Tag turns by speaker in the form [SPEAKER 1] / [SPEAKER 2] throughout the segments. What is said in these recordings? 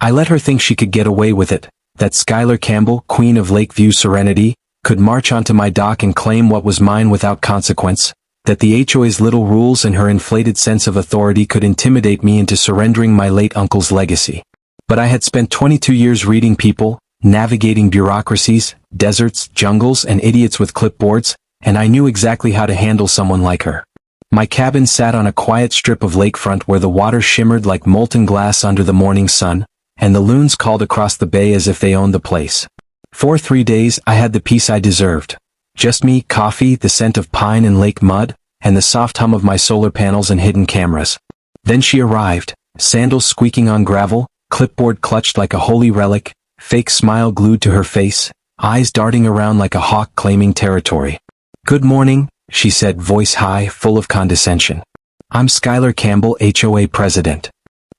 [SPEAKER 1] I let her think she could get away with it, that Skylar Campbell, queen of Lakeview Serenity, could march onto my dock and claim what was mine without consequence, that the HOA's little rules and her inflated sense of authority could intimidate me into surrendering my late uncle's legacy. But I had spent 22 years reading people, navigating bureaucracies, deserts, jungles, and idiots with clipboards, and I knew exactly how to handle someone like her. My cabin sat on a quiet strip of lakefront where the water shimmered like molten glass under the morning sun, and the loons called across the bay as if they owned the place. For 3 days I had the peace I deserved. Just me, coffee, the scent of pine and lake mud, and the soft hum of my solar panels and hidden cameras. Then she arrived, sandals squeaking on gravel, clipboard clutched like a holy relic, fake smile glued to her face, eyes darting around like a hawk claiming territory. "Good morning," she said, voice high, full of condescension. "I'm Skylar Campbell, HOA president."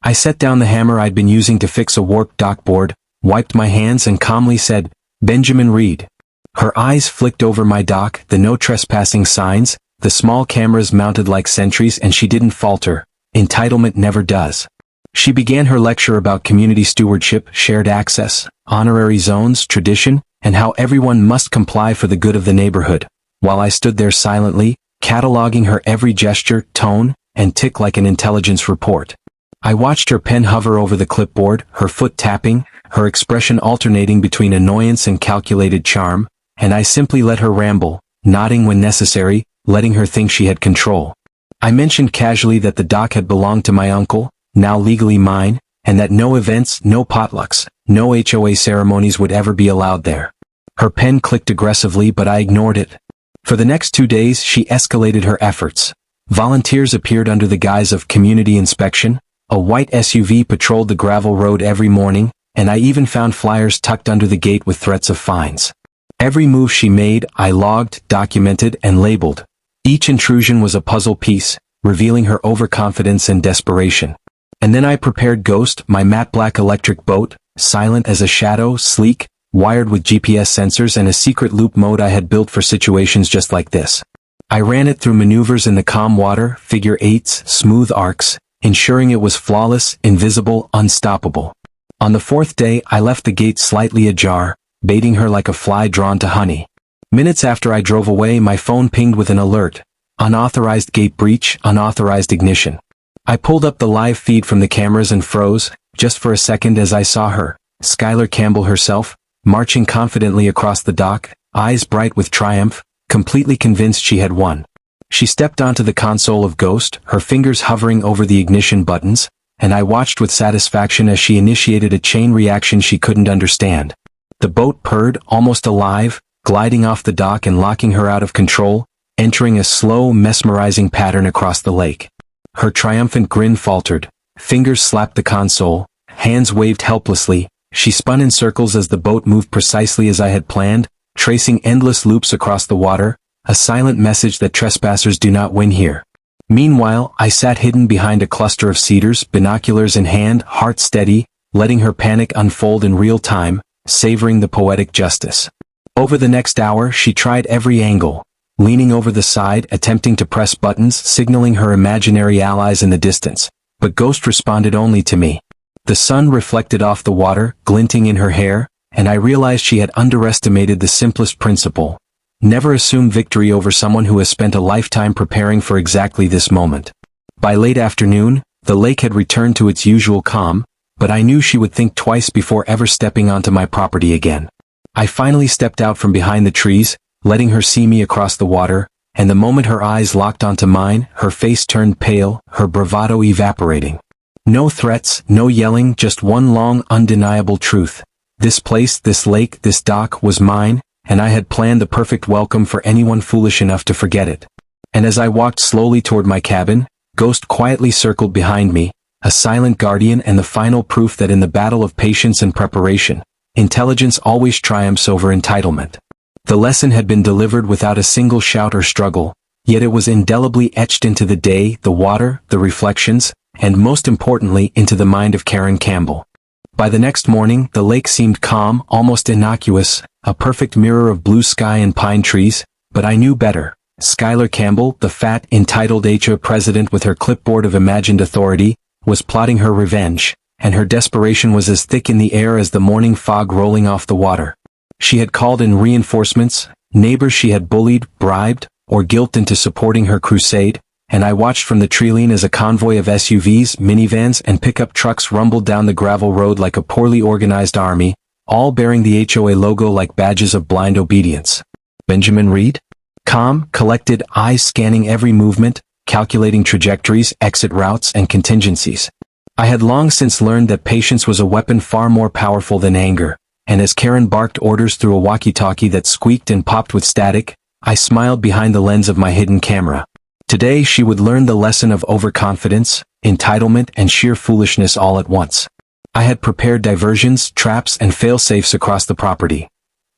[SPEAKER 1] I set down the hammer I'd been using to fix a warped dockboard, wiped my hands and calmly said, "Benjamin Reed." Her eyes flicked over my dock, the no trespassing signs, the small cameras mounted like sentries, and she didn't falter. Entitlement never does. She began her lecture about community stewardship, shared access, honorary zones, tradition, and how everyone must comply for the good of the neighborhood, while I stood there silently, cataloging her every gesture, tone, and tick like an intelligence report. I watched her pen hover over the clipboard, her foot tapping, her expression alternating between annoyance and calculated charm, and I simply let her ramble, nodding when necessary, letting her think she had control. I mentioned casually that the dock had belonged to my uncle, now legally mine, and that no events, no potlucks, no HOA ceremonies would ever be allowed there. Her pen clicked aggressively, but I ignored it. For the next 2 days she escalated her efforts. Volunteers appeared under the guise of community inspection, a white SUV patrolled the gravel road every morning, and I even found flyers tucked under the gate with threats of fines. Every move she made, I logged, documented, and labeled. Each intrusion was a puzzle piece, revealing her overconfidence and desperation. And then I prepared Ghost, my matte black electric boat, silent as a shadow, sleek, wired with GPS sensors and a secret loop mode I had built for situations just like this. I ran it through maneuvers in the calm water, figure eights, smooth arcs, ensuring it was flawless, invisible, unstoppable. On the 4th day, I left the gate slightly ajar, baiting her like a fly drawn to honey. Minutes after I drove away, my phone pinged with an alert. Unauthorized gate breach, unauthorized ignition. I pulled up the live feed from the cameras and froze, just for a second, as I saw her, Skylar Campbell herself, marching confidently across the dock, eyes bright with triumph, completely convinced she had won. She stepped onto the console of Ghost, her fingers hovering over the ignition buttons, and I watched with satisfaction as she initiated a chain reaction she couldn't understand. The boat purred, almost alive, gliding off the dock and locking her out of control, entering a slow, mesmerizing pattern across the lake. Her triumphant grin faltered, fingers slapped the console, hands waved helplessly, she spun in circles as the boat moved precisely as I had planned, tracing endless loops across the water, a silent message that trespassers do not win here. Meanwhile, I sat hidden behind a cluster of cedars, binoculars in hand, heart steady, letting her panic unfold in real time, savoring the poetic justice. Over the next hour, she tried every angle, leaning over the side, attempting to press buttons, signaling her imaginary allies in the distance, but Ghost responded only to me. The sun reflected off the water, glinting in her hair, and I realized she had underestimated the simplest principle. Never assume victory over someone who has spent a lifetime preparing for exactly this moment. By late afternoon, the lake had returned to its usual calm, but I knew she would think twice before ever stepping onto my property again. I finally stepped out from behind the trees, letting her see me across the water, and the moment her eyes locked onto mine, her face turned pale, her bravado evaporating. No threats, no yelling, just one long, undeniable truth. This place, this lake, this dock was mine, and I had planned the perfect welcome for anyone foolish enough to forget it. And as I walked slowly toward my cabin, Ghost quietly circled behind me, a silent guardian and the final proof that in the battle of patience and preparation, intelligence always triumphs over entitlement. The lesson had been delivered without a single shout or struggle, yet it was indelibly etched into the day, the water, the reflections, and most importantly into the mind of Karen Campbell. By the next morning, the lake seemed calm, almost innocuous, a perfect mirror of blue sky and pine trees, but I knew better. Skylar Campbell, the fat, entitled HOA president with her clipboard of imagined authority, was plotting her revenge, and her desperation was as thick in the air as the morning fog rolling off the water. She had called in reinforcements, neighbors she had bullied, bribed, or guilted into supporting her crusade, and I watched from the treeline as a convoy of SUVs, minivans, and pickup trucks rumbled down the gravel road like a poorly organized army, all bearing the HOA logo like badges of blind obedience. Benjamin Reed? Calm, collected, eyes scanning every movement, calculating trajectories, exit routes, and contingencies. I had long since learned that patience was a weapon far more powerful than anger, and as Karen barked orders through a walkie-talkie that squeaked and popped with static, I smiled behind the lens of my hidden camera. Today she would learn the lesson of overconfidence, entitlement, and sheer foolishness all at once. I had prepared diversions, traps, and fail-safes across the property.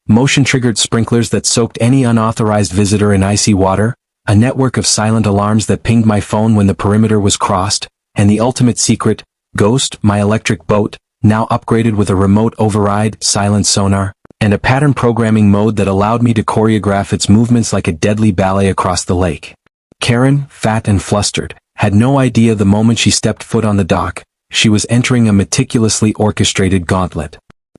[SPEAKER 1] Motion-triggered sprinklers that soaked any unauthorized visitor in icy water, a network of silent alarms that pinged my phone when the perimeter was crossed, and the ultimate secret, Ghost, my electric boat, now upgraded with a remote override, silent sonar, and a pattern programming mode that allowed me to choreograph its movements like a deadly ballet across the lake. Karen, fat and flustered, had no idea the moment she stepped foot on the dock, she was entering a meticulously orchestrated gauntlet.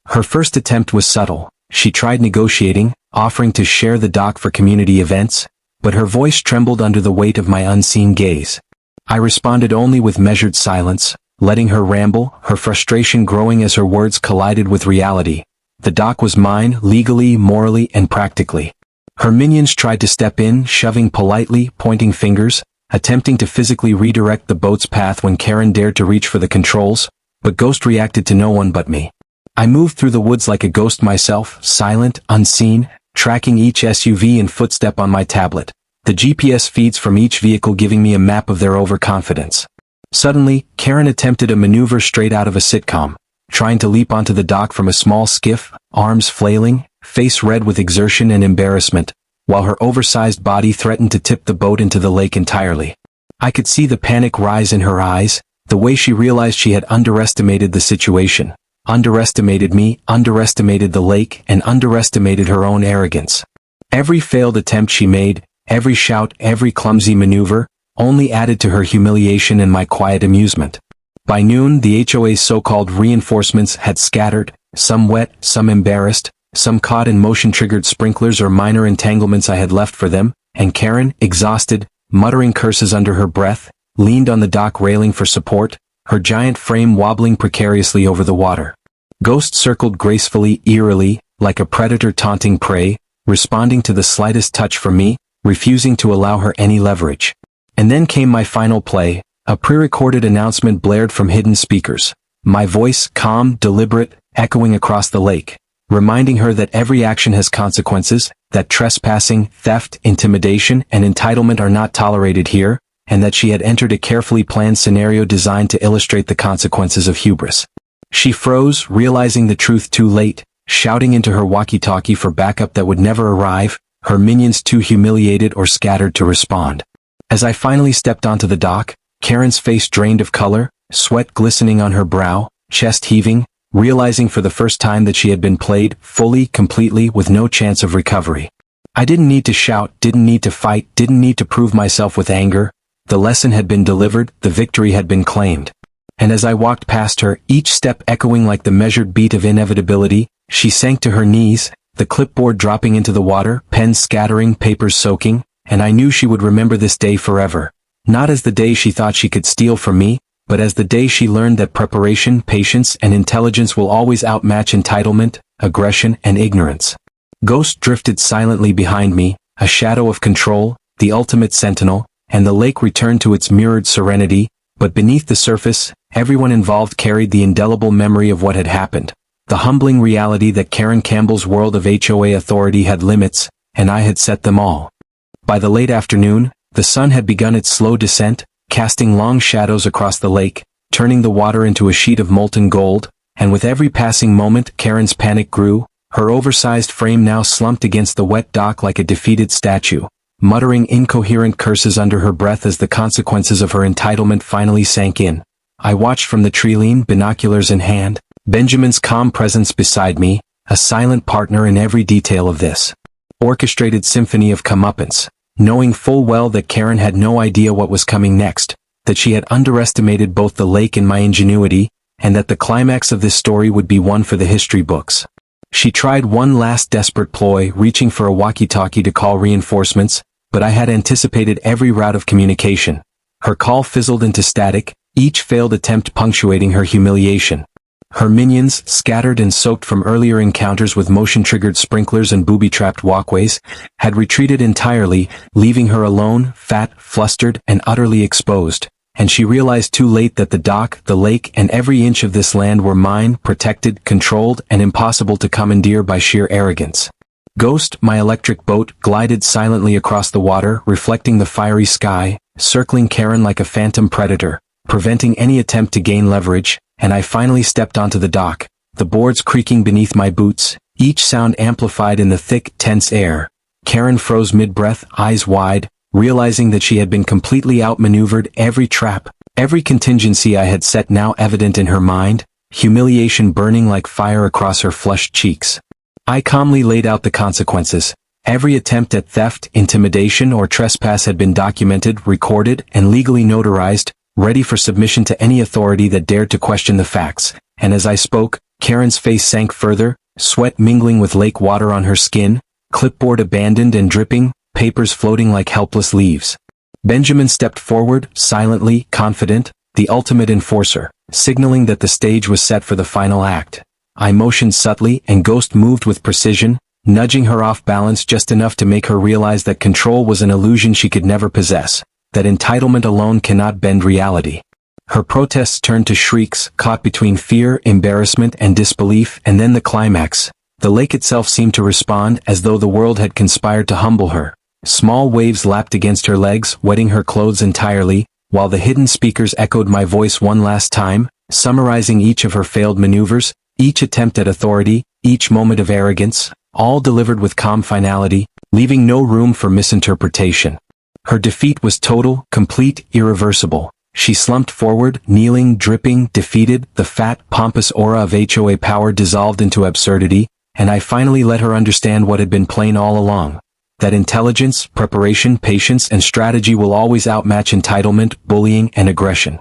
[SPEAKER 1] Her first attempt was subtle. She tried negotiating, offering to share the dock for community events, but her voice trembled under the weight of my unseen gaze. I responded only with measured silence, letting her ramble, her frustration growing as her words collided with reality. The dock was mine, legally, morally, and practically. Her minions tried to step in, shoving politely, pointing fingers, attempting to physically redirect the boat's path when Karen dared to reach for the controls, but Ghost reacted to no one but me. I moved through the woods like a ghost myself, silent, unseen, tracking each SUV and footstep on my tablet, the GPS feeds from each vehicle giving me a map of their overconfidence. Suddenly, Karen attempted a maneuver straight out of a sitcom, trying to leap onto the dock from a small skiff, arms flailing, face red with exertion and embarrassment, while her oversized body threatened to tip the boat into the lake entirely. I could see the panic rise in her eyes, the way she realized she had underestimated the situation, underestimated me, underestimated the lake, and underestimated her own arrogance. Every failed attempt she made, every shout, every clumsy maneuver, only added to her humiliation and my quiet amusement. By noon, the HOA's so-called reinforcements had scattered, some wet, some embarrassed, some caught in motion-triggered sprinklers or minor entanglements I had left for them, and Karen, exhausted, muttering curses under her breath, leaned on the dock railing for support, her giant frame wobbling precariously over the water. Ghost circled gracefully, eerily, like a predator taunting prey, responding to the slightest touch from me, refusing to allow her any leverage. And then came my final play. A pre-recorded announcement blared from hidden speakers. My voice, calm, deliberate, echoing across the lake, reminding her that every action has consequences, that trespassing, theft, intimidation, and entitlement are not tolerated here, and that she had entered a carefully planned scenario designed to illustrate the consequences of hubris. She froze, realizing the truth too late, shouting into her walkie-talkie for backup that would never arrive, her minions too humiliated or scattered to respond. As I finally stepped onto the dock, Karen's face drained of color, sweat glistening on her brow, chest heaving, realizing for the first time that she had been played, fully, completely, with no chance of recovery. I didn't need to shout, didn't need to fight, didn't need to prove myself with anger. The lesson had been delivered, the victory had been claimed. And as I walked past her, each step echoing like the measured beat of inevitability, she sank to her knees, the clipboard dropping into the water, pens scattering, papers soaking, and I knew she would remember this day forever. Not as the day she thought she could steal from me, but as the day she learned that preparation, patience, and intelligence will always outmatch entitlement, aggression, and ignorance. Ghost drifted silently behind me, a shadow of control, the ultimate sentinel, and the lake returned to its mirrored serenity, but beneath the surface, everyone involved carried the indelible memory of what had happened, the humbling reality that Karen Campbell's world of HOA authority had limits, and I had set them all. By the late afternoon, the sun had begun its slow descent, casting long shadows across the lake, turning the water into a sheet of molten gold, and with every passing moment Karen's panic grew, her oversized frame now slumped against the wet dock like a defeated statue, muttering incoherent curses under her breath as the consequences of her entitlement finally sank in. I watched from the treeline, binoculars in hand, Benjamin's calm presence beside me, a silent partner in every detail of this orchestrated symphony of comeuppance. Knowing full well that Karen had no idea what was coming next, that she had underestimated both the lake and my ingenuity, and that the climax of this story would be one for the history books. She tried one last desperate ploy, reaching for a walkie-talkie to call reinforcements, but I had anticipated every route of communication. Her call fizzled into static, each failed attempt punctuating her humiliation. Her minions, scattered and soaked from earlier encounters with motion-triggered sprinklers and booby-trapped walkways, had retreated entirely, leaving her alone, fat, flustered, and utterly exposed. And she realized too late that the dock, the lake, and every inch of this land were mine, protected, controlled, and impossible to commandeer by sheer arrogance. Ghost, my electric boat, glided silently across the water, reflecting the fiery sky, circling Karen like a phantom predator, preventing any attempt to gain leverage, and I finally stepped onto the dock, the boards creaking beneath my boots, each sound amplified in the thick, tense air. Karen froze mid-breath, eyes wide, realizing that she had been completely outmaneuvered. Every trap, every contingency I had set now evident in her mind, humiliation burning like fire across her flushed cheeks. I calmly laid out the consequences. Every attempt at theft, intimidation, or trespass had been documented, recorded, and legally notarized, ready for submission to any authority that dared to question the facts. And as I spoke, Karen's face sank further, sweat mingling with lake water on her skin, clipboard abandoned and dripping, papers floating like helpless leaves. Benjamin stepped forward, silently, confident, the ultimate enforcer, signaling that the stage was set for the final act. I motioned subtly, and Ghost moved with precision, nudging her off balance just enough to make her realize that control was an illusion she could never possess, that entitlement alone cannot bend reality. Her protests turned to shrieks, caught between fear, embarrassment, and disbelief, and then the climax. The lake itself seemed to respond, as though the world had conspired to humble her. Small waves lapped against her legs, wetting her clothes entirely, while the hidden speakers echoed my voice one last time, summarizing each of her failed maneuvers, each attempt at authority, each moment of arrogance, all delivered with calm finality, leaving no room for misinterpretation. Her defeat was total, complete, irreversible. She slumped forward, kneeling, dripping, defeated, the fat, pompous aura of HOA power dissolved into absurdity, and I finally let her understand what had been plain all along. That intelligence, preparation, patience, and strategy will always outmatch entitlement, bullying, and aggression.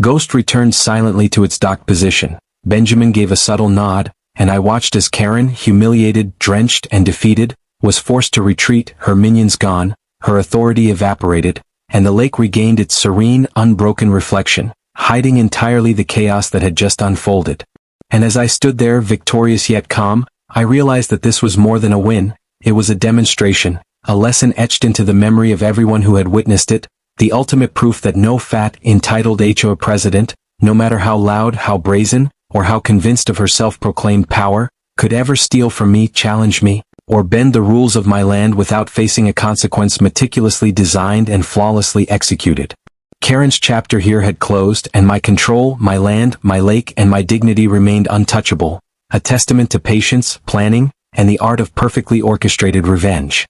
[SPEAKER 1] Ghost returned silently to its docked position. Benjamin gave a subtle nod, and I watched as Karen, humiliated, drenched, and defeated, was forced to retreat, her minions gone, her authority evaporated, and the lake regained its serene, unbroken reflection, hiding entirely the chaos that had just unfolded. And as I stood there, victorious yet calm, I realized that this was more than a win. It was a demonstration, a lesson etched into the memory of everyone who had witnessed it, the ultimate proof that no fat, entitled HOA president, no matter how loud, how brazen, or how convinced of her self-proclaimed power, could ever steal from me, challenge me, or bend the rules of my land without facing a consequence meticulously designed and flawlessly executed. Karen's chapter here had closed, and my control, my land, my lake, and my dignity remained untouchable, a testament to patience, planning, and the art of perfectly orchestrated revenge.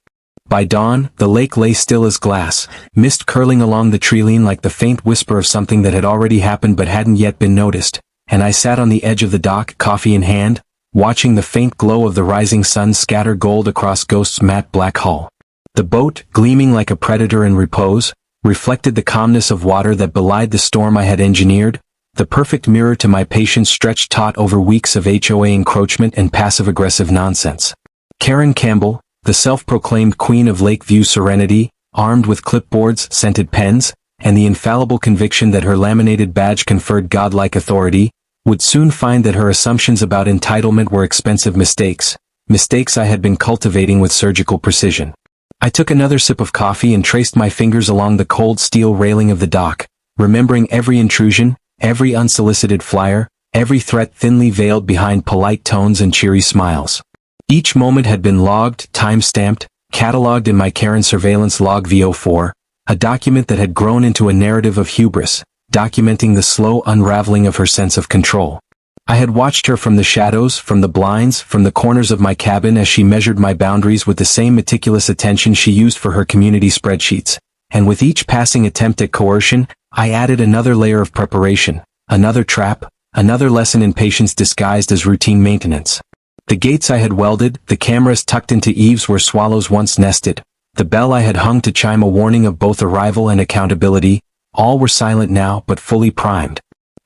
[SPEAKER 1] By dawn, the lake lay still as glass, mist curling along the treeline like the faint whisper of something that had already happened but hadn't yet been noticed, and I sat on the edge of the dock, coffee in hand, watching the faint glow of the rising sun scatter gold across Ghost's matte black hull. The boat, gleaming like a predator in repose, reflected the calmness of water that belied the storm I had engineered, the perfect mirror to my patience stretched taut over weeks of HOA encroachment and passive-aggressive nonsense. Karen Campbell, the self-proclaimed queen of Lakeview serenity, armed with clipboards, scented pens, and the infallible conviction that her laminated badge conferred godlike authority, would soon find that her assumptions about entitlement were expensive mistakes, mistakes I had been cultivating with surgical precision. I took another sip of coffee and traced my fingers along the cold steel railing of the dock, remembering every intrusion, every unsolicited flyer, every threat thinly veiled behind polite tones and cheery smiles. Each moment had been logged, time-stamped, cataloged in my Karen surveillance log VO4, a document that had grown into a narrative of hubris, documenting the slow unraveling of her sense of control. I had watched her from the shadows, from the blinds, from the corners of my cabin as she measured my boundaries with the same meticulous attention she used for her community spreadsheets, and with each passing attempt at coercion, I added another layer of preparation, another trap, another lesson in patience disguised as routine maintenance. The gates I had welded, the cameras tucked into eaves where swallows once nested, the bell I had hung to chime a warning of both arrival and accountability, all were silent now but fully primed.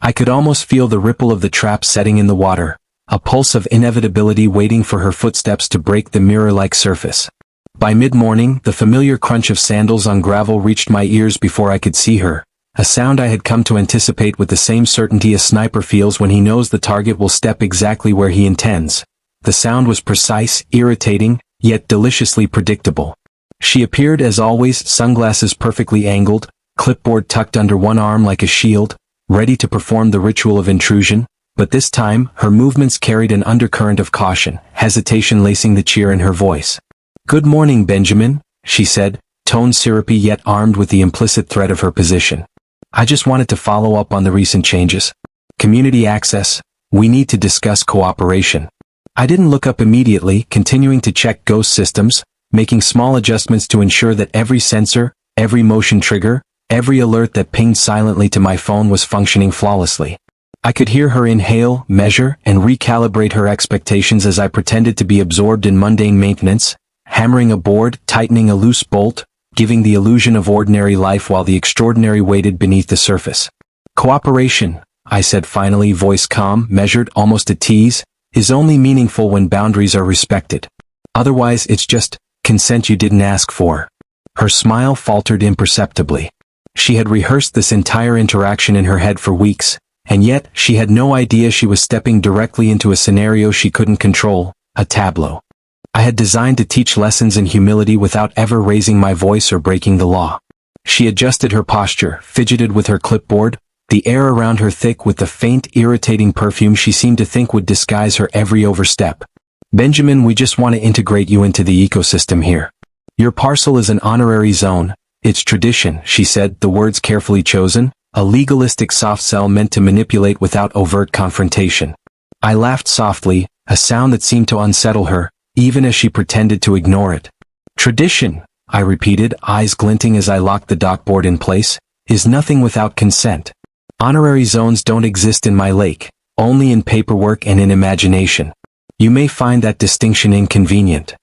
[SPEAKER 1] I could almost feel the ripple of the trap setting in the water, a pulse of inevitability waiting for her footsteps to break the mirror-like surface. By mid-morning, the familiar crunch of sandals on gravel reached my ears before I could see her, a sound I had come to anticipate with the same certainty a sniper feels when he knows the target will step exactly where he intends. The sound was precise, irritating, yet deliciously predictable. She appeared as always, sunglasses perfectly angled, clipboard tucked under one arm like a shield, ready to perform the ritual of intrusion, but this time, her movements carried an undercurrent of caution, hesitation lacing the cheer in her voice. "Good morning, Benjamin," she said, tone syrupy yet armed with the implicit threat of her position. "I just wanted to follow up on the recent changes. Community access, we need to discuss cooperation." I didn't look up immediately, continuing to check ghost systems, making small adjustments to ensure that every sensor, every motion trigger, every alert that pinged silently to my phone was functioning flawlessly. I could hear her inhale, measure, and recalibrate her expectations as I pretended to be absorbed in mundane maintenance, hammering a board, tightening a loose bolt, giving the illusion of ordinary life while the extraordinary waited beneath the surface. "Cooperation," I said finally, voice calm, measured, almost a tease, "is only meaningful when boundaries are respected. Otherwise it's just consent you didn't ask for." Her smile faltered imperceptibly. She had rehearsed this entire interaction in her head for weeks, and yet she had no idea she was stepping directly into a scenario she couldn't control, a tableau. I had designed to teach lessons in humility without ever raising my voice or breaking the law. She adjusted her posture, fidgeted with her clipboard, the air around her thick with the faint, irritating perfume she seemed to think would disguise her every overstep. "Benjamin, we just want to integrate you into the ecosystem here. Your parcel is an honorary zone. It's tradition," she said, the words carefully chosen, a legalistic soft sell meant to manipulate without overt confrontation. I laughed softly, a sound that seemed to unsettle her, even as she pretended to ignore it. "Tradition," I repeated, eyes glinting as I locked the dockboard in place, "is nothing without consent. Honorary zones don't exist in my lake, only in paperwork and in imagination. You may find that distinction inconvenient."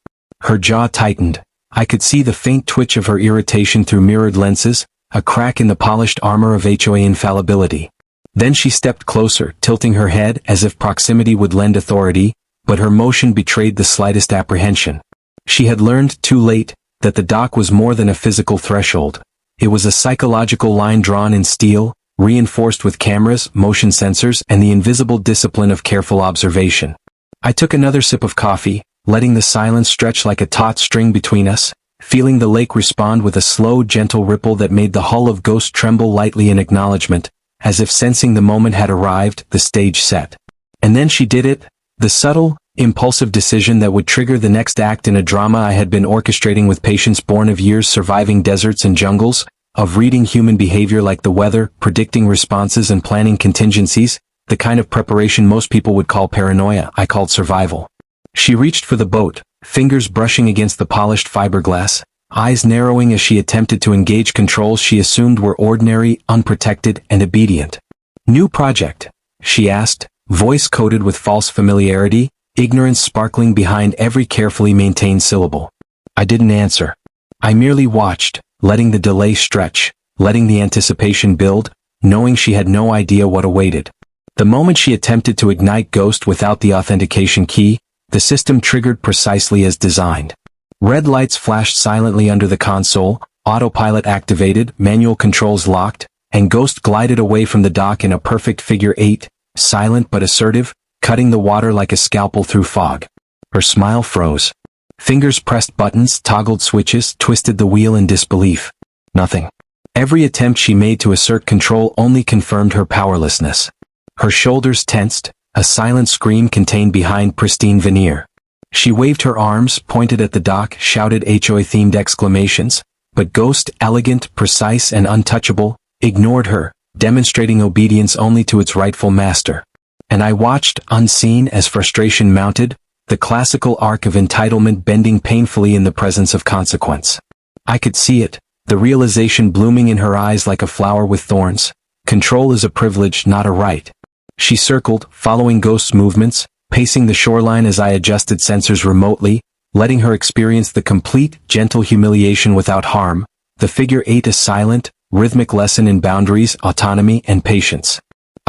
[SPEAKER 1] Her jaw tightened. I could see the faint twitch of her irritation through mirrored lenses, a crack in the polished armor of HOA infallibility. Then she stepped closer, tilting her head as if proximity would lend authority, but her motion betrayed the slightest apprehension. She had learned, too late, that the dock was more than a physical threshold. It was a psychological line drawn in steel, reinforced with cameras, motion sensors, and the invisible discipline of careful observation. I took another sip of coffee, letting the silence stretch like a taut string between us, feeling the lake respond with a slow, gentle ripple that made the hull of Ghost tremble lightly in acknowledgement, as if sensing the moment had arrived, the stage set. And then she did it, the subtle, impulsive decision that would trigger the next act in a drama I had been orchestrating with patience born of years surviving deserts and jungles, of reading human behavior like the weather, predicting responses and planning contingencies, the kind of preparation most people would call paranoia, I called survival. She reached for the boat, fingers brushing against the polished fiberglass, eyes narrowing as she attempted to engage controls she assumed were ordinary, unprotected, and obedient. "New project?" she asked, voice coated with false familiarity, ignorance sparkling behind every carefully maintained syllable. I didn't answer. I merely watched, letting the delay stretch, letting the anticipation build, knowing she had no idea what awaited. The moment she attempted to ignite Ghost without the authentication key, the system triggered precisely as designed. Red lights flashed silently under the console, autopilot activated, manual controls locked, and Ghost glided away from the dock in a perfect figure eight, silent but assertive, cutting the water like a scalpel through fog. Her smile froze. Fingers pressed buttons, toggled switches, twisted the wheel in disbelief. Nothing. Every attempt she made to assert control only confirmed her powerlessness. Her shoulders tensed, a silent scream contained behind pristine veneer. She waved her arms, pointed at the dock, shouted HOA-themed exclamations, but Ghost, elegant, precise, and untouchable, ignored her, demonstrating obedience only to its rightful master. And I watched, unseen, as frustration mounted, the classical arc of entitlement bending painfully in the presence of consequence. I could see it, the realization blooming in her eyes like a flower with thorns. Control is a privilege, not a right. She circled, following Ghost's movements, pacing the shoreline as I adjusted sensors remotely, letting her experience the complete, gentle humiliation without harm, the figure eight a silent, rhythmic lesson in boundaries, autonomy, and patience.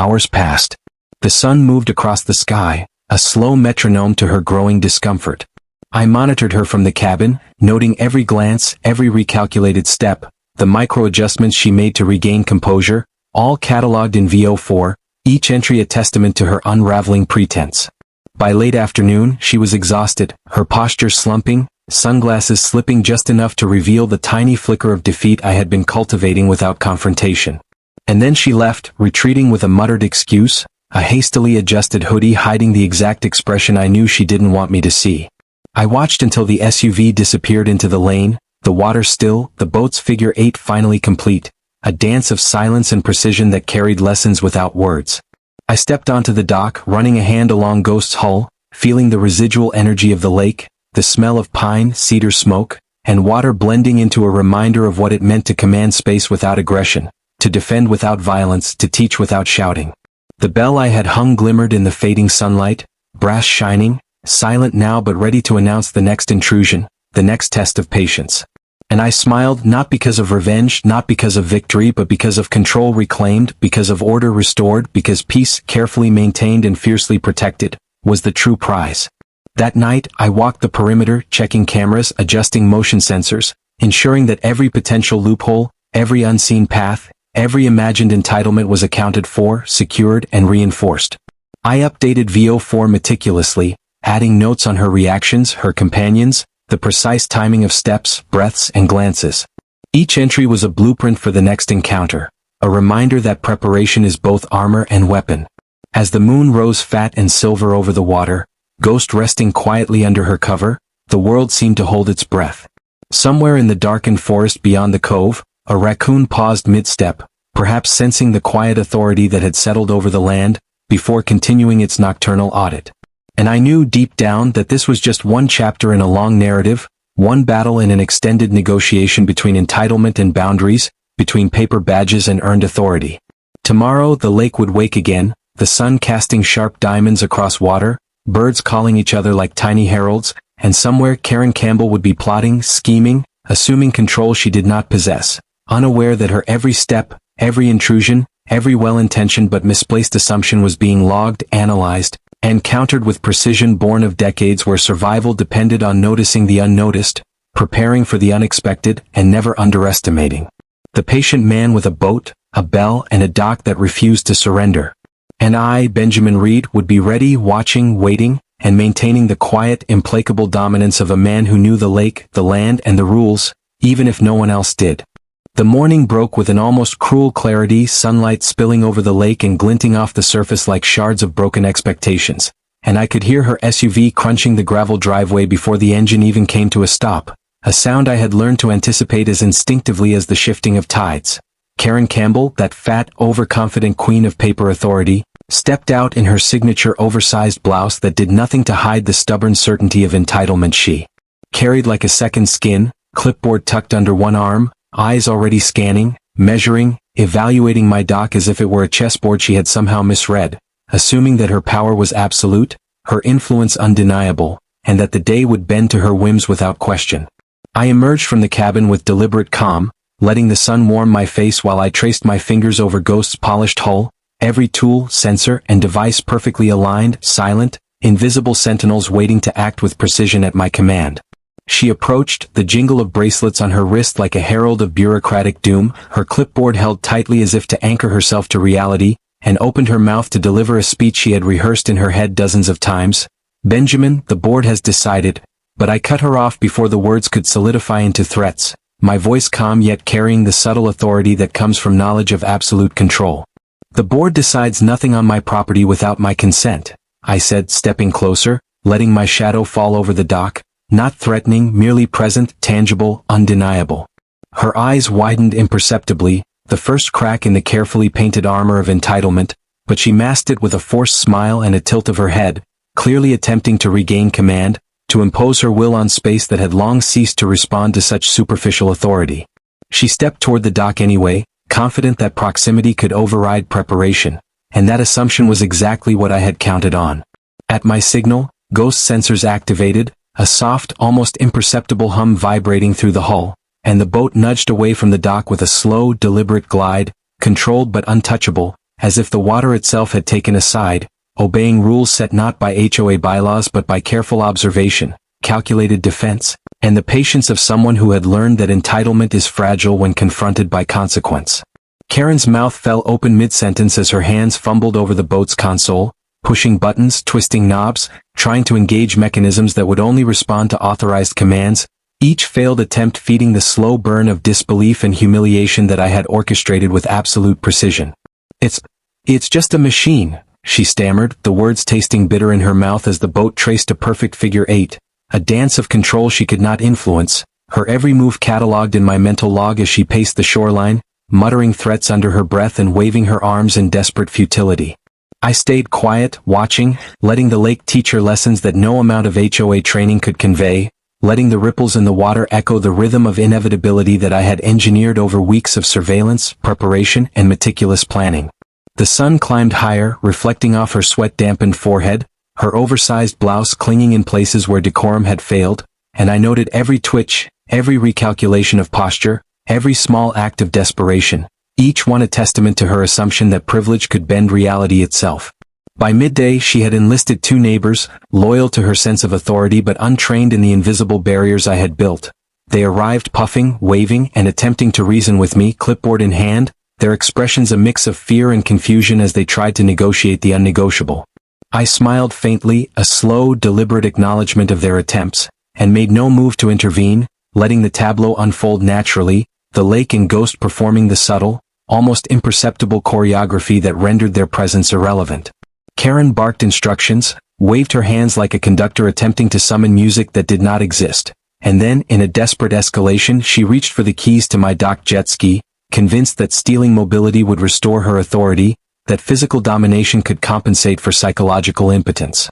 [SPEAKER 1] Hours passed. The sun moved across the sky, a slow metronome to her growing discomfort. I monitored her from the cabin, noting every glance, every recalculated step, the micro-adjustments she made to regain composure, all catalogued in VO4, each entry a testament to her unraveling pretense. By late afternoon, she was exhausted, her posture slumping, sunglasses slipping just enough to reveal the tiny flicker of defeat I had been cultivating without confrontation. And then she left, retreating with a muttered excuse, a hastily adjusted hoodie hiding the exact expression I knew she didn't want me to see. I watched until the SUV disappeared into the lane, the water still, the boat's figure eight finally complete, a dance of silence and precision that carried lessons without words. I stepped onto the dock, running a hand along Ghost's hull, feeling the residual energy of the lake, the smell of pine, cedar smoke, and water blending into a reminder of what it meant to command space without aggression, to defend without violence, to teach without shouting. The bell I had hung glimmered in the fading sunlight, brass shining, silent now but ready to announce the next intrusion, the next test of patience. And I smiled, not because of revenge, not because of victory, but because of control reclaimed, because of order restored, because peace, carefully maintained and fiercely protected, was the true prize. That night, I walked the perimeter, checking cameras, adjusting motion sensors, ensuring that every potential loophole, every unseen path, every imagined entitlement was accounted for, secured, and reinforced. I updated VO4 meticulously, adding notes on her reactions, her companions, the precise timing of steps, breaths, and glances. Each entry was a blueprint for the next encounter, a reminder that preparation is both armor and weapon. As the moon rose fat and silver over the water, Ghost resting quietly under her cover, the world seemed to hold its breath. Somewhere in the darkened forest beyond the cove, a raccoon paused mid-step, perhaps sensing the quiet authority that had settled over the land, before continuing its nocturnal audit. And I knew deep down that this was just one chapter in a long narrative, one battle in an extended negotiation between entitlement and boundaries, between paper badges and earned authority. Tomorrow the lake would wake again, the sun casting sharp diamonds across water, birds calling each other like tiny heralds, and somewhere Karen Campbell would be plotting, scheming, assuming control she did not possess, unaware that her every step, every intrusion, every well-intentioned but misplaced assumption was being logged, analyzed, and countered with precision born of decades where survival depended on noticing the unnoticed, preparing for the unexpected, and never underestimating. The patient man with a boat, a bell, and a dock that refused to surrender. And I, Benjamin Reed, would be ready, watching, waiting, and maintaining the quiet, implacable dominance of a man who knew the lake, the land, and the rules, even if no one else did. The morning broke with an almost cruel clarity, sunlight spilling over the lake and glinting off the surface like shards of broken expectations, and I could hear her SUV crunching the gravel driveway before the engine even came to a stop, a sound I had learned to anticipate as instinctively as the shifting of tides. Karen Campbell, that fat, overconfident queen of paper authority, stepped out in her signature oversized blouse that did nothing to hide the stubborn certainty of entitlement she carried like a second skin, clipboard tucked under one arm, eyes already scanning, measuring, evaluating my dock as if it were a chessboard she had somehow misread, assuming that her power was absolute, her influence undeniable, and that the day would bend to her whims without question. I emerged from the cabin with deliberate calm, letting the sun warm my face while I traced my fingers over Ghost's polished hull, every tool, sensor, and device perfectly aligned, silent, invisible sentinels waiting to act with precision at my command. She approached, the jingle of bracelets on her wrist like a herald of bureaucratic doom, her clipboard held tightly as if to anchor herself to reality, and opened her mouth to deliver a speech she had rehearsed in her head dozens of times. "Benjamin, the board has decided," but I cut her off before the words could solidify into threats, my voice calm yet carrying the subtle authority that comes from knowledge of absolute control. "The board decides nothing on my property without my consent," I said, stepping closer, letting my shadow fall over the dock. Not threatening, merely present, tangible, undeniable. Her eyes widened imperceptibly, the first crack in the carefully painted armor of entitlement, but she masked it with a forced smile and a tilt of her head, clearly attempting to regain command, to impose her will on space that had long ceased to respond to such superficial authority. She stepped toward the dock anyway, confident that proximity could override preparation, and that assumption was exactly what I had counted on. At my signal, Ghost sensors activated, a soft, almost imperceptible hum vibrating through the hull, and the boat nudged away from the dock with a slow, deliberate glide, controlled but untouchable, as if the water itself had taken a side, obeying rules set not by HOA bylaws but by careful observation, calculated defense, and the patience of someone who had learned that entitlement is fragile when confronted by consequence. Karen's mouth fell open mid-sentence as her hands fumbled over the boat's console, pushing buttons, twisting knobs, trying to engage mechanisms that would only respond to authorized commands, each failed attempt feeding the slow burn of disbelief and humiliation that I had orchestrated with absolute precision. It's just a machine, she stammered, the words tasting bitter in her mouth as the boat traced a perfect figure 8, a dance of control she could not influence, her every move catalogued in my mental log as she paced the shoreline, muttering threats under her breath and waving her arms in desperate futility. I stayed quiet, watching, letting the lake teach her lessons that no amount of HOA training could convey, letting the ripples in the water echo the rhythm of inevitability that I had engineered over weeks of surveillance, preparation, and meticulous planning. The sun climbed higher, reflecting off her sweat-dampened forehead, her oversized blouse clinging in places where decorum had failed, and I noted every twitch, every recalculation of posture, every small act of desperation, each one a testament to her assumption that privilege could bend reality itself. By midday she had enlisted 2 neighbors, loyal to her sense of authority but untrained in the invisible barriers I had built. They arrived puffing, waving, and attempting to reason with me, clipboard in hand, their expressions a mix of fear and confusion as they tried to negotiate the unnegotiable. I smiled faintly, a slow, deliberate acknowledgement of their attempts, and made no move to intervene, letting the tableau unfold naturally, the lake and ghost performing the subtle, almost imperceptible choreography that rendered their presence irrelevant. Karen barked instructions, waved her hands like a conductor attempting to summon music that did not exist, and then, in a desperate escalation, she reached for the keys to my docked jet ski, convinced that stealing mobility would restore her authority, that physical domination could compensate for psychological impotence.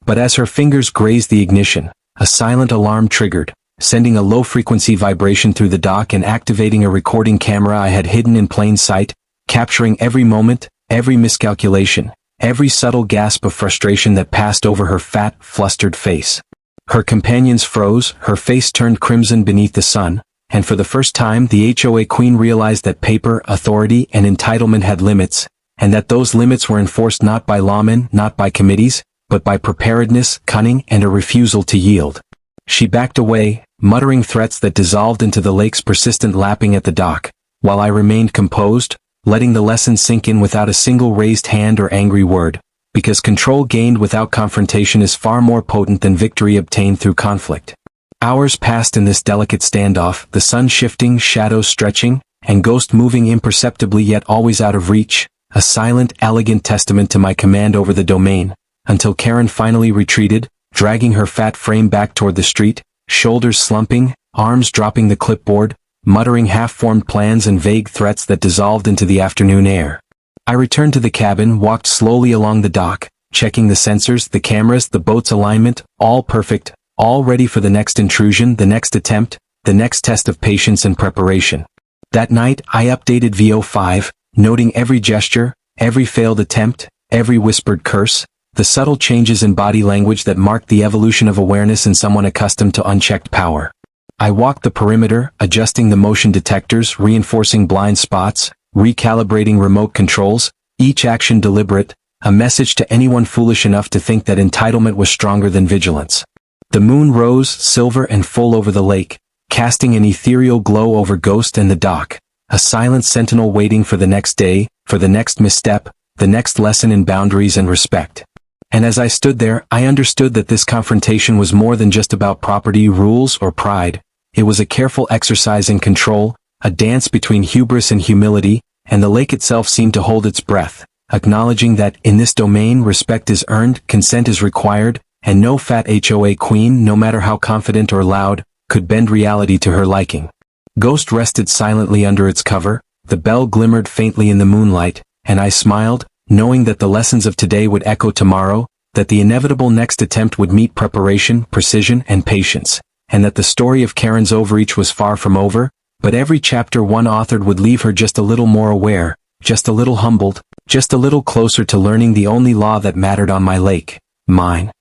[SPEAKER 1] But as her fingers grazed the ignition, a silent alarm triggered, sending a low-frequency vibration through the dock and activating a recording camera I had hidden in plain sight, capturing every moment, every miscalculation, every subtle gasp of frustration that passed over her fat, flustered face. Her companions froze, her face turned crimson beneath the sun, and for the first time the HOA queen realized that paper, authority, and entitlement had limits, and that those limits were enforced not by lawmen, not by committees, but by preparedness, cunning, and a refusal to yield. She backed away, muttering threats that dissolved into the lake's persistent lapping at the dock, while I remained composed, letting the lesson sink in without a single raised hand or angry word, because control gained without confrontation is far more potent than victory obtained through conflict. Hours passed in this delicate standoff, the sun shifting, shadows stretching, and ghost moving imperceptibly yet always out of reach, a silent, elegant testament to my command over the domain, until Karen finally retreated, dragging her fat frame back toward the street, shoulders slumping, arms dropping the clipboard, muttering half-formed plans and vague threats that dissolved into the afternoon air. I returned to the cabin, walked slowly along the dock, checking the sensors, the cameras, the boat's alignment, all perfect, all ready for the next intrusion, the next attempt, the next test of patience and preparation. That night, I updated VO5, noting every gesture, every failed attempt, every whispered curse, the subtle changes in body language that marked the evolution of awareness in someone accustomed to unchecked power. I walked the perimeter, adjusting the motion detectors, reinforcing blind spots, recalibrating remote controls, each action deliberate, a message to anyone foolish enough to think that entitlement was stronger than vigilance. The moon rose, silver and full over the lake, casting an ethereal glow over Ghost and the dock, a silent sentinel waiting for the next day, for the next misstep, the next lesson in boundaries and respect. And as I stood there, I understood that this confrontation was more than just about property, rules, or pride. It was a careful exercise in control, a dance between hubris and humility, and the lake itself seemed to hold its breath, acknowledging that, in this domain, respect is earned, consent is required, and no fat HOA queen, no matter how confident or loud, could bend reality to her liking. Ghost rested silently under its cover, the bell glimmered faintly in the moonlight, and I smiled, knowing that the lessons of today would echo tomorrow, that the inevitable next attempt would meet preparation, precision, and patience, and that the story of Karen's overreach was far from over, but every chapter one authored would leave her just a little more aware, just a little humbled, just a little closer to learning the only law that mattered on my lake, mine.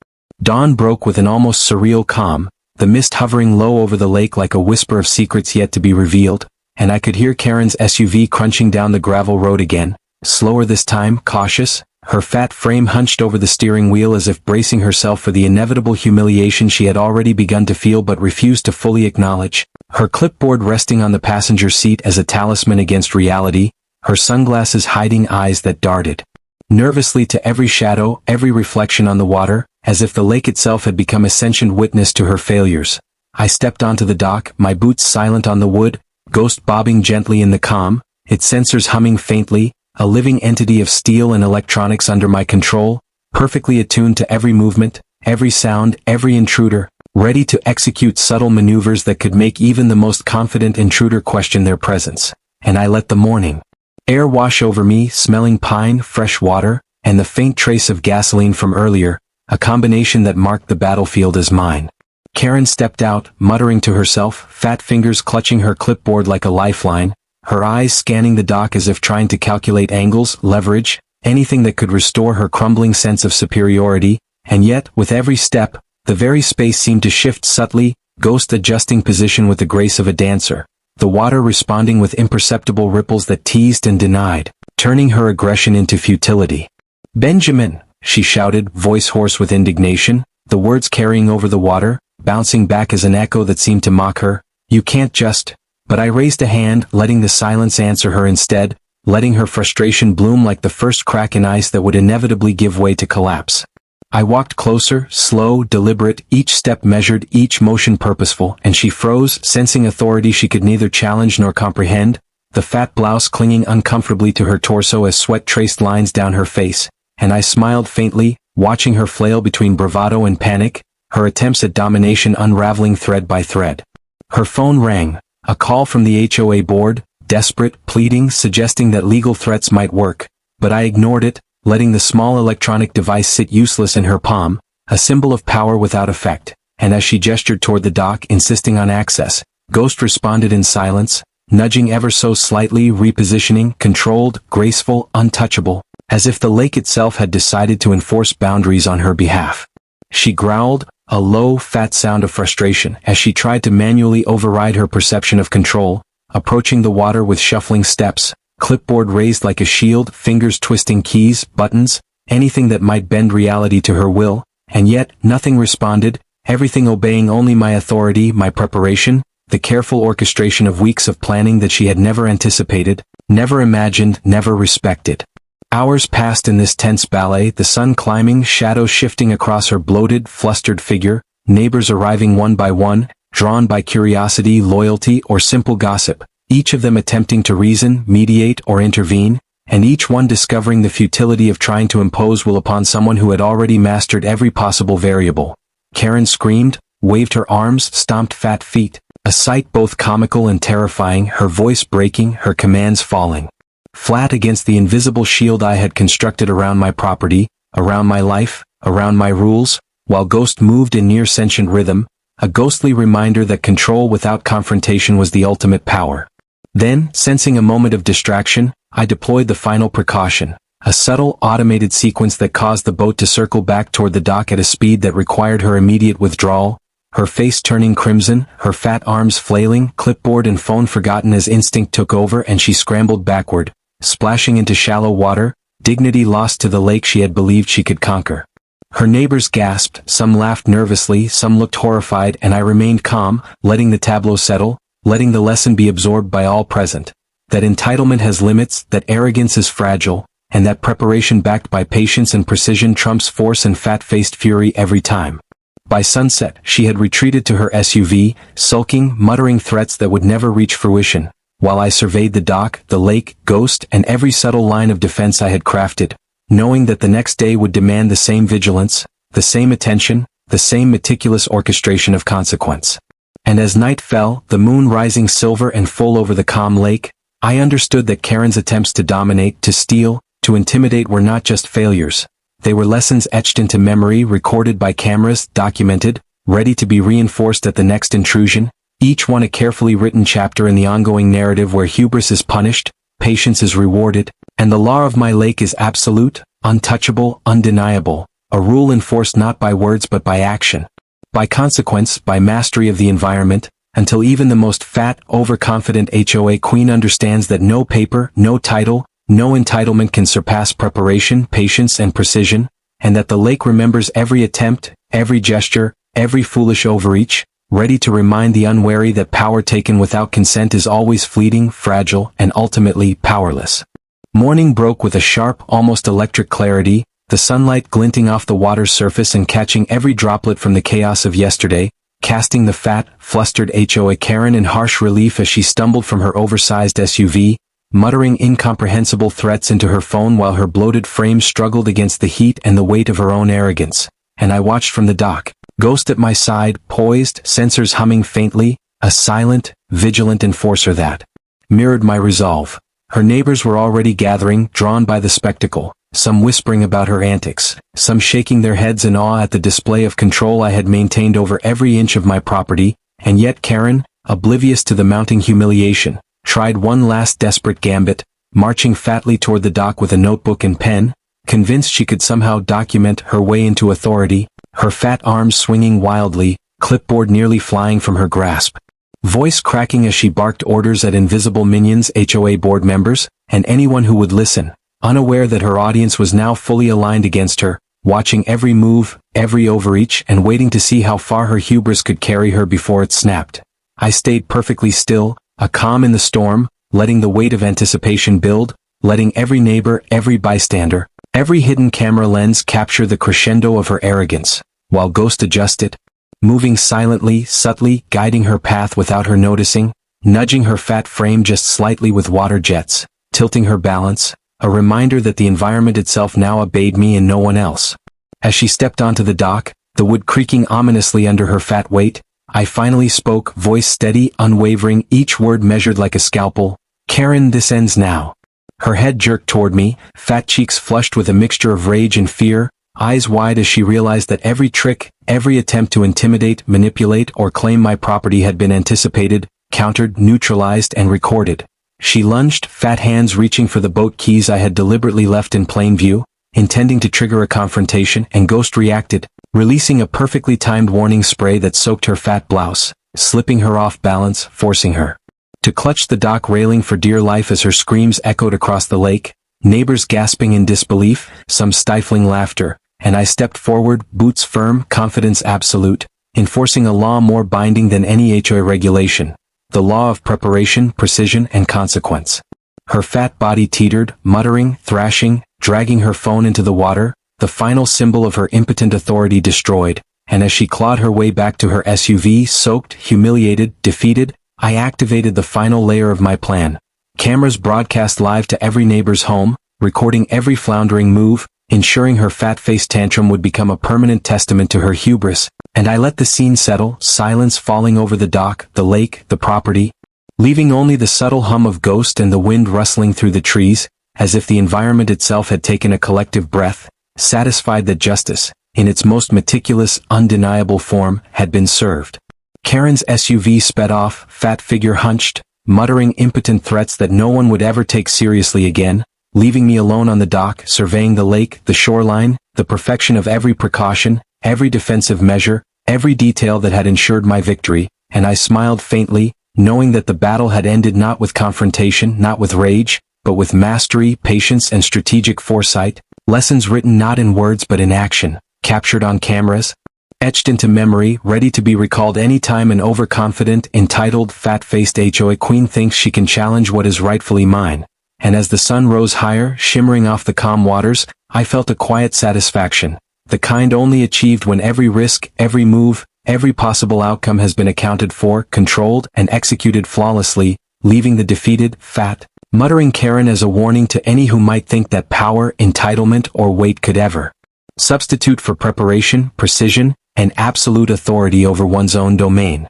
[SPEAKER 1] Dawn broke with an almost surreal calm, the mist hovering low over the lake like a whisper of secrets yet to be revealed, and I could hear Karen's SUV crunching down the gravel road again, Slower this time, cautious, her fat frame hunched over the steering wheel as if bracing herself for the inevitable humiliation she had already begun to feel but refused to fully acknowledge. Her clipboard resting on the passenger seat as a talisman against reality, her sunglasses hiding eyes that darted nervously to every shadow, every reflection on the water, as if the lake itself had become a sentient witness to her failures. I stepped onto the dock, my boots silent on the wood, Ghost bobbing gently in the calm, its sensors humming faintly, a living entity of steel and electronics under my control, perfectly attuned to every movement, every sound, every intruder, ready to execute subtle maneuvers that could make even the most confident intruder question their presence. And I let the morning air wash over me, smelling pine, fresh water, and the faint trace of gasoline from earlier, a combination that marked the battlefield as mine. Karen stepped out, muttering to herself, fat fingers clutching her clipboard like a lifeline, her eyes scanning the dock as if trying to calculate angles, leverage, anything that could restore her crumbling sense of superiority, and yet, with every step, the very space seemed to shift subtly, Ghost adjusting position with the grace of a dancer, the water responding with imperceptible ripples that teased and denied, turning her aggression into futility. "Benjamin!" she shouted, voice hoarse with indignation, the words carrying over the water, bouncing back as an echo that seemed to mock her. "You can't just..." But I raised a hand, letting the silence answer her instead, letting her frustration bloom like the first crack in ice that would inevitably give way to collapse. I walked closer, slow, deliberate, each step measured, each motion purposeful, and she froze, sensing authority she could neither challenge nor comprehend, the fat blouse clinging uncomfortably to her torso as sweat traced lines down her face, and I smiled faintly, watching her flail between bravado and panic, her attempts at domination unraveling thread by thread. Her phone rang, a call from the HOA board, desperate, pleading, suggesting that legal threats might work, but I ignored it, letting the small electronic device sit useless in her palm, a symbol of power without effect, and as she gestured toward the dock, insisting on access, Ghost responded in silence, nudging ever so slightly, repositioning, controlled, graceful, untouchable, as if the lake itself had decided to enforce boundaries on her behalf. She growled, a low, fat sound of frustration, as she tried to manually override her perception of control, approaching the water with shuffling steps, clipboard raised like a shield, fingers twisting keys, buttons, anything that might bend reality to her will, and yet, nothing responded, everything obeying only my authority, my preparation, the careful orchestration of weeks of planning that she had never anticipated, never imagined, never respected. Hours passed in this tense ballet, the sun climbing, shadows shifting across her bloated, flustered figure, neighbors arriving one by one, drawn by curiosity, loyalty, or simple gossip, each of them attempting to reason, mediate, or intervene, and each one discovering the futility of trying to impose will upon someone who had already mastered every possible variable. Karen screamed, waved her arms, stomped fat feet, a sight both comical and terrifying, her voice breaking, her commands falling flat against the invisible shield I had constructed around my property, around my life, around my rules, while Ghost moved in near sentient rhythm, a ghostly reminder that control without confrontation was the ultimate power. Then, sensing a moment of distraction, I deployed the final precaution, a subtle, automated sequence that caused the boat to circle back toward the dock at a speed that required her immediate withdrawal, her face turning crimson, her fat arms flailing, clipboard and phone forgotten as instinct took over and she scrambled backward, splashing into shallow water, dignity lost to the lake she had believed she could conquer. Her neighbors gasped, some laughed nervously, some looked horrified, and I remained calm, letting the tableau settle, letting the lesson be absorbed by all present. That entitlement has limits, that arrogance is fragile, and that preparation backed by patience and precision trumps force and fat-faced fury every time. By sunset, she had retreated to her SUV, sulking, muttering threats that would never reach fruition, while I surveyed the dock, the lake, Ghost, and every subtle line of defense I had crafted, knowing that the next day would demand the same vigilance, the same attention, the same meticulous orchestration of consequence. And as night fell, the moon rising silver and full over the calm lake, I understood that Karen's attempts to dominate, to steal, to intimidate were not just failures. They were lessons etched into memory, recorded by cameras, documented, ready to be reinforced at the next intrusion, each one a carefully written chapter in the ongoing narrative where hubris is punished, patience is rewarded, and the law of my lake is absolute, untouchable, undeniable, a rule enforced not by words but by action, by consequence, by mastery of the environment, until even the most fat, overconfident HOA queen understands that no paper, no title, no entitlement can surpass preparation, patience, and precision, and that the lake remembers every attempt, every gesture, every foolish overreach, ready to remind the unwary that power taken without consent is always fleeting, fragile, and ultimately powerless. Morning broke with a sharp, almost electric clarity, the sunlight glinting off the water's surface and catching every droplet from the chaos of yesterday, casting the fat, flustered HOA Karen in harsh relief as she stumbled from her oversized SUV, muttering incomprehensible threats into her phone while her bloated frame struggled against the heat and the weight of her own arrogance. And I watched from the dock, Ghost at my side, poised, sensors humming faintly, a silent, vigilant enforcer that mirrored my resolve. Her neighbors were already gathering, drawn by the spectacle, some whispering about her antics, some shaking their heads in awe at the display of control I had maintained over every inch of my property, and yet Karen, oblivious to the mounting humiliation, tried one last desperate gambit, marching fatly toward the dock with a notebook and pen, convinced she could somehow document her way into authority, her fat arms swinging wildly, clipboard nearly flying from her grasp. Voice cracking as she barked orders at invisible minions, HOA board members, and anyone who would listen, unaware that her audience was now fully aligned against her, watching every move, every overreach, and waiting to see how far her hubris could carry her before it snapped. I stayed perfectly still, a calm in the storm, letting the weight of anticipation build, letting every neighbor, every bystander, every hidden camera lens capture the crescendo of her arrogance, while Ghost adjusted, moving silently, subtly, guiding her path without her noticing, nudging her fat frame just slightly with water jets, tilting her balance, a reminder that the environment itself now obeyed me and no one else. As she stepped onto the dock, the wood creaking ominously under her fat weight, I finally spoke, voice steady, unwavering, each word measured like a scalpel. "Karen, this ends now." Her head jerked toward me, fat cheeks flushed with a mixture of rage and fear, eyes wide as she realized that every trick, every attempt to intimidate, manipulate, or claim my property had been anticipated, countered, neutralized, and recorded. She lunged, fat hands reaching for the boat keys I had deliberately left in plain view, intending to trigger a confrontation, and Ghost reacted, releasing a perfectly timed warning spray that soaked her fat blouse, slipping her off balance, forcing her to clutch the dock railing for dear life as her screams echoed across the lake, neighbors gasping in disbelief, some stifling laughter, and I stepped forward, boots firm, confidence absolute, enforcing a law more binding than any HOA regulation, the law of preparation, precision, and consequence. Her fat body teetered, muttering, thrashing, dragging her phone into the water, the final symbol of her impotent authority destroyed, and as she clawed her way back to her SUV, soaked, humiliated, defeated, I activated the final layer of my plan. Cameras broadcast live to every neighbor's home, recording every floundering move, ensuring her fat-faced tantrum would become a permanent testament to her hubris, and I let the scene settle, silence falling over the dock, the lake, the property, leaving only the subtle hum of Ghost and the wind rustling through the trees, as if the environment itself had taken a collective breath, satisfied that justice, in its most meticulous, undeniable form, had been served. Karen's SUV sped off, fat figure hunched, muttering impotent threats that no one would ever take seriously again, leaving me alone on the dock, surveying the lake, the shoreline, the perfection of every precaution, every defensive measure, every detail that had ensured my victory, and I smiled faintly, knowing that the battle had ended not with confrontation, not with rage, but with mastery, patience, and strategic foresight, lessons written not in words but in action, captured on cameras, etched into memory, ready to be recalled any time an overconfident, entitled, fat-faced HOA queen thinks she can challenge what is rightfully mine. And as the sun rose higher, shimmering off the calm waters, I felt a quiet satisfaction, the kind only achieved when every risk, every move, every possible outcome has been accounted for, controlled, and executed flawlessly, leaving the defeated, fat, muttering Karen as a warning to any who might think that power, entitlement, or weight could ever substitute for preparation, precision, and absolute authority over one's own domain.